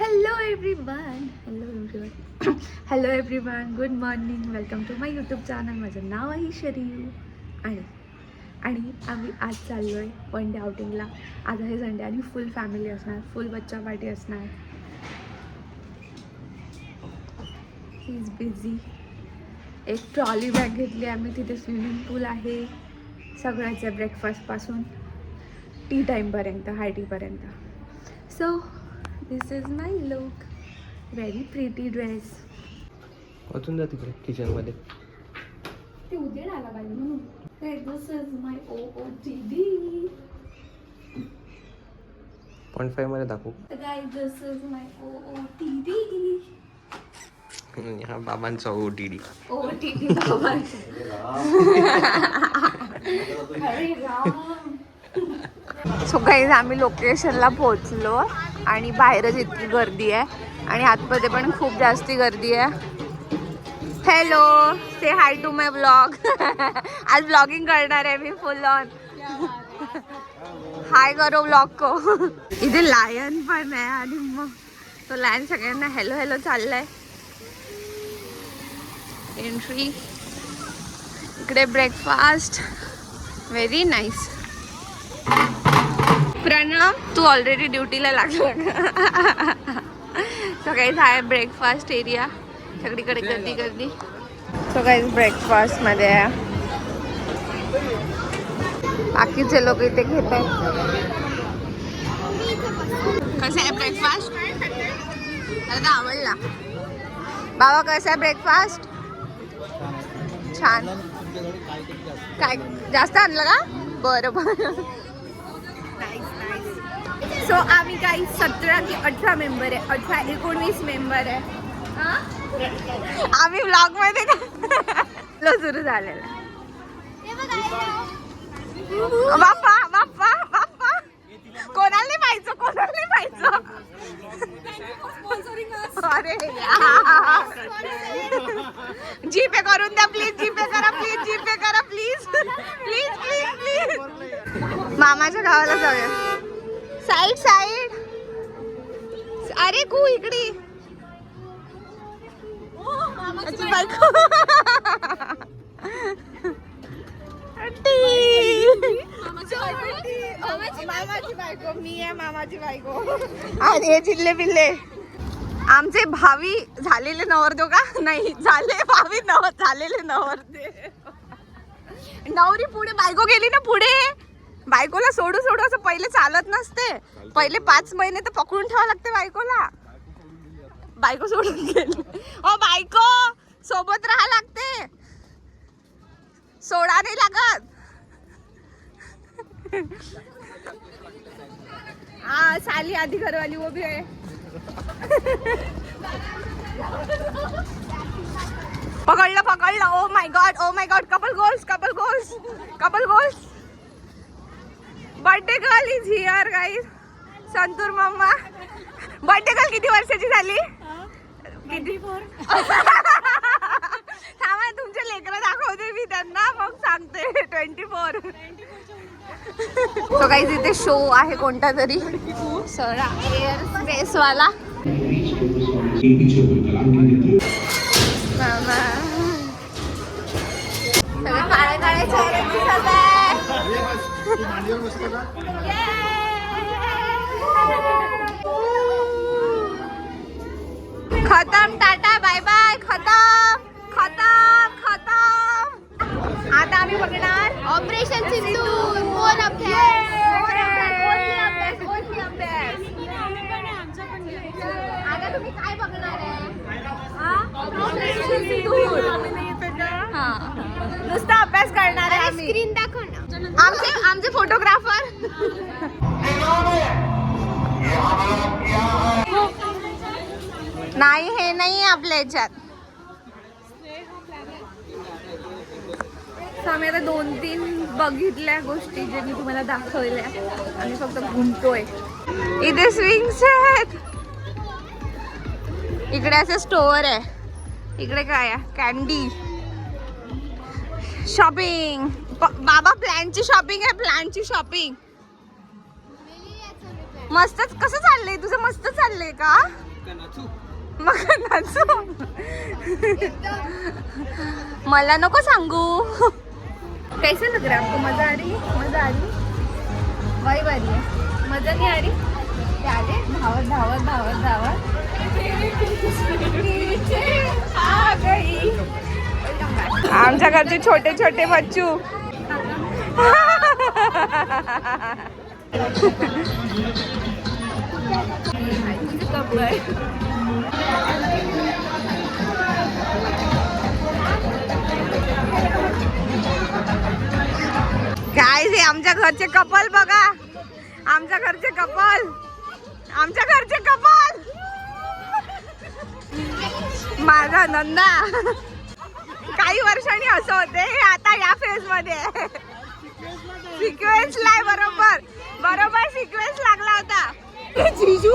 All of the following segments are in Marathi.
Hello everyone hello everyone good morning. Welcome to my YouTube channel. माझं नाव आहे शरीयू आणि आम्ही आज चाललो आहे वन डे आउटिंगला. आज आहे संडे आणि फुल फॅमिली असणार, फुल बच्चा पार्टी असणार. He is busy. एक ट्रॉली बॅग घेतली आम्ही. तिथे स्विमिंग पूल आहे, सगळ्याच आहे, ब्रेकफास्टपासून टी टाईमपर्यंत, हाय टीपर्यंत. So this is my look. Very pretty dress. वाचून जा तिकडे किचनमध्ये. ते उजेड आला पाहिजे म्हणून. दिस इज माय OOTD. 0.5 मध्ये दाखवू. Guys this is my OOTD. हा बाबांचा OOTD. OOTD बाबांचा. अरे राम. सो गाईज आम्ही लोकेशनला पोहोचलो आणि बाहेरच इतकी गर्दी आहे आणि आतमध्ये पण खूप जास्ती गर्दी आहे. Hello, say hi to my blog. आज ब्लॉगिंग करणार आहे मी फुल ऑन. हाय करो ब्लॉग को. इथे लायन पण आहे आणि मग तो लायन सगळ्यांना हॅलो हॅलो चाललाय. एंट्री. इकडे ब्रेकफास्ट. Very nice. प्रणव, तू ऑलरेडी ड्युटीला लागला. सो गाईज हा आहे ब्रेकफास्ट एरिया. सगळीकडे गर्दी. सो गाईज ब्रेकफास्टमध्ये आहे. बाकीचे लोक इथे घेत आहेत. कसं आहे ब्रेकफास्ट? मला आवडला. बाबा कसं आहे ब्रेकफास्ट? छान. काय जास्त आणलं का? बरं. सो आम्ही काही 17 ते 18 मेंबर आहे. 18-19 मेंबर आहे. आम्ही व्लॉग मध्ये सुरू झालेला. बाप्पा कोणाला नाही पाहिजे. अरे जीपे करून द्या प्लीज. जीपे करा प्लीज. मामाच्या गावाला जाऊया. साईड. अरे कू इकडे. मामाची बायको. मी आहे मामाची बायको. आणि हे चिल्ले पिल्ले आमचे भावी झालेले नवरदेव का नाही भावी झालेले नवरदेव. नवरी पुढे, बायको गेली ना पुढे. बायकोला सोडू असं पहिले चालत नसते. पहिले 5 महिने तर पकडून ठेवावं लागते बायकोला. बायको सोडून गेली. ओ बायको सोबत राहा लागते, सोडा नाही लागत. साली आधी घरवाली वो भी है. पकडलं. Oh my god. Couple goals. Birthday girl is here guys. Santoor mamma. Birthday girl किती वर्षाची झाली? 24. थांबा, तुमचे लेकरं दाखवते मी त्यांना, मग सांगते. 24. तो गाईज इथे शो आहे कोणता तरी सरा एअर स्पेस वाला. सगळे काळे चेहरे दिसत आहे. खतम. Tata bye bye. खतम. आता आम्ही बघणार ऑपरेशन सिंदूर. मोर अभ्यास. आता तुम्ही काय बघणार आहे? ऑपरेशन सिंदूर. नुसता अभ्यास करणार आहे आम्ही. स्क्रीन दाखव ना. आमचे फोटोग्राफर. नाही, हे नाही आपल्या ह्याच्यात. आम्ही आता 2-3 बघितल्या गोष्टी जे मी तुम्हाला दाखवल्या. आम्ही फक्त घुमतोय. इथे स्विंग्स आहेत. इकडे असं स्टोअर आहे. इकडे काय आहे? कॅन्डी. शॉपिंग. बाबा प्लॅनची शॉपिंग. मस्तच. कसं चाललंय तुझं? मस्त चाललंय का? मग नाचू. मला नको सांगू. कैसे लग रहा है आपको? मजा आ रही है? मजा आ रही है? वाई बारी है. मजा नहीं आ रही? ते आले धावत धावत धावत धावत आ गई. आमच्या घरचे छोटे छोटे बच्चू. काय रे आमच्या घरचे कपल बघा. आमच्या घरचे कपल. आमच्या घरचे कपल. माझा नंदा काही वर्षांनी असं होते, आता या फेज मध्ये सिक्वेन्स लाय. बरोबर बरोबर सिक्वेन्स लागला होता. जीजू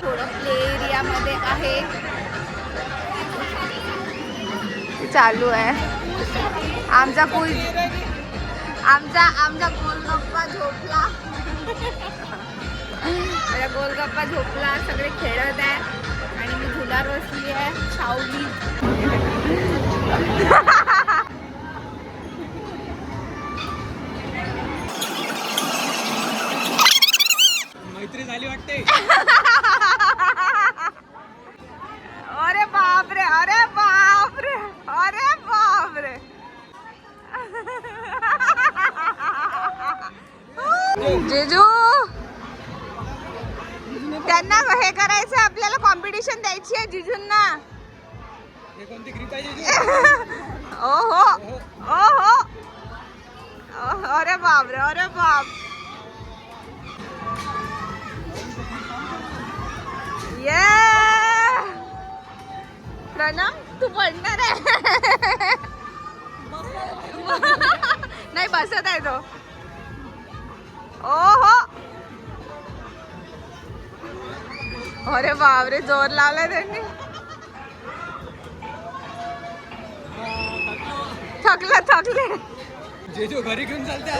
थोडं प्ले एरिया मध्ये आहे, चालू आहे. आमचा गोलगप्पा झोपला. गोलगप्पा झोपला. सगळे खेळत आहे आणि मी झुलावर बसली आहे सावली. मैत्री झाली वाटते. अरे बापरे. अरे बापरे. अरे बापरे. जेजू त्यांना हे करायचं, आपल्याला कॉम्पिटिशन द्यायची आहे जिजूंना. कोणती ग्रीप पाहिजे? ओहो ओहो. अरे बापरे. अरे बाप. ये प्रणम तू पडणार आहे. नाही बसत आहे तो. ओहो. अरे बापरे जोर लावलाय त्यांनी. थकले. जेजू घरी घेऊन चालते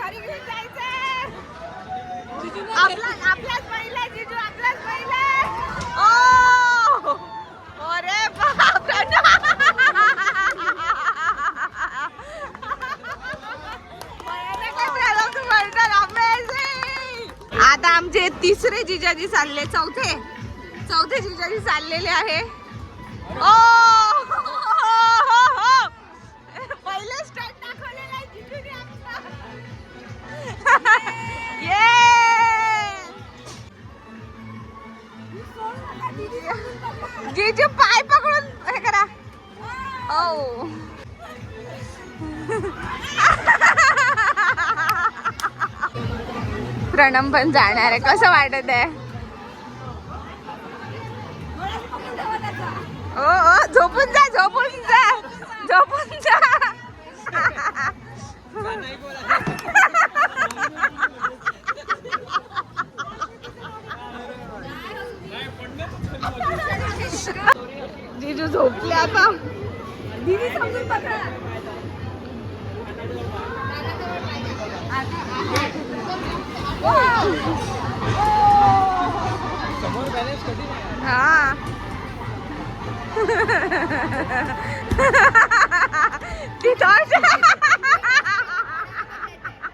घरी घेऊन जायचंय. आपलाच पहिला जिजू. आपलाच पहिला. ओ अरे बाप. आता आमचे तिसरे जिजाजी चालले. चौथे जिजाजी चाललेले आहे. ओ पहिले स्टँड दाखवलेला आहे जिजूने आमचा. जीजू पाय पकडून हे करा. ओ प्रणम पण जाणार आहे. कसं वाटत आहे? ओ झोपून जा. जीजू झोपले आता. दीदी समजून बघा. हा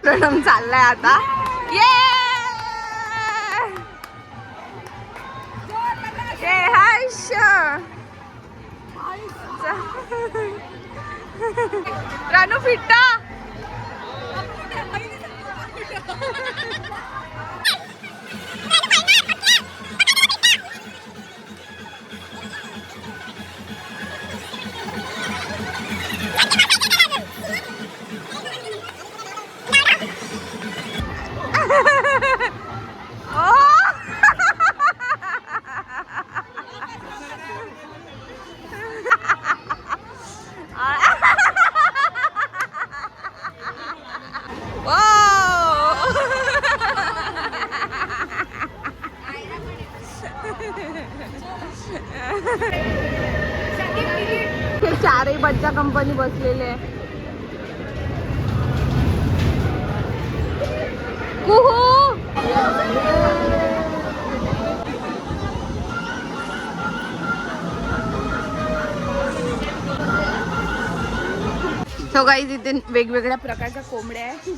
प्रणम चाललाय आता. ये हर्ष. रानू फिट्टा. चारही बच्चा कंपनी बसलेले आहे. सो गाईज इथे वेगवेगळ्या प्रकारच्या कोंबड्या आहे.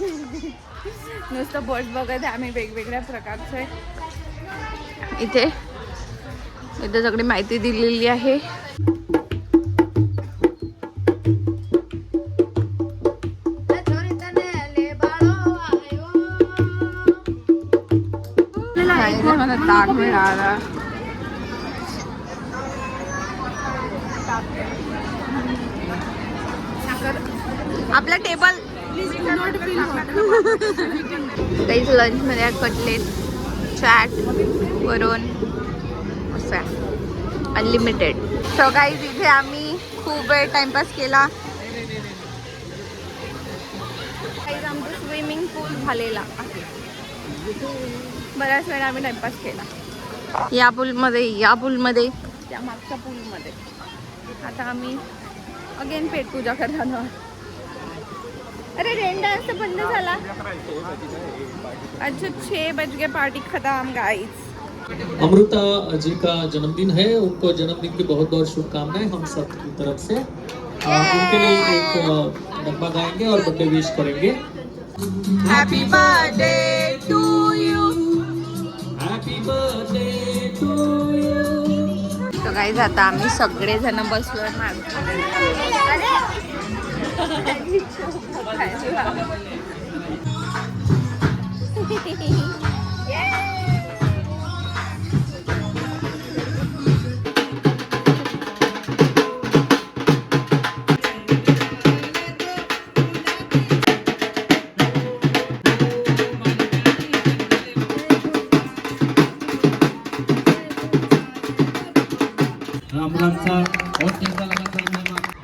नुसतं बर्ड्स बघत आहे आम्ही वेगवेगळ्या प्रकारचं आहे इथे. इथे सगळी माहिती दिलेली आहे. मला ताक मिळाला. आपला टेबल काहीच लंच मध्ये कटलेट चॅट वरून अनलिमिटेड. सो गाईज इथे आम्ही खूप वेळ टाइमपास केला. गाईज आमचं स्विमिंग पूल झालेला आहे. बऱ्याच वेळा आम्ही टाइमपास केला या पूलमध्ये त्या मागच्या पूलमध्ये. आता आम्ही अगेन पेट पूजा करणार. अरे रेन डान्स तर बंद झाला. अच्छा 6 बज गए पार्टी खत्म गाइस. अमृता जी का जन्मदिन है, उनको जन्मदिन की बहुत बहुत शुभकामनाएं हम सब की तरफ से. उनके लिए एक डब्बा गाएंगे और बर्थडे विश करेंगे. Happy birthday to you. Happy birthday to you. तो गाइस आता आम्ही सगळे जण बसलोय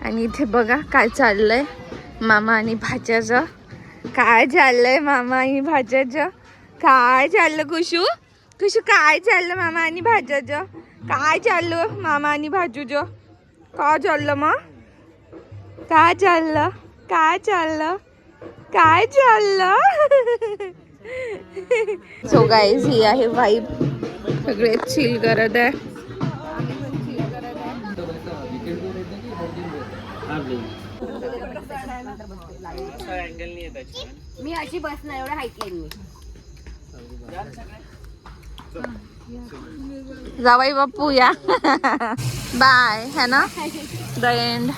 आणि इथे बघा काय चाललंय मामा आणि भाच्याचं. काय चाललंय मामा आणि भाच्याचं. काय चाललं खुशू काय चाललं मामा आणि भाच्याचं. काय चाललं मामा आणि भाजूचं. काय चाललं मग काय चाललं काय चाललं काय चाललं. सो गाईज ही आहे वाईब. सगळे चिल करत आहे. मी अशी बस नाही एवढं हाईट येईन मी. जावाई बापू या. बाय है ना द एंड.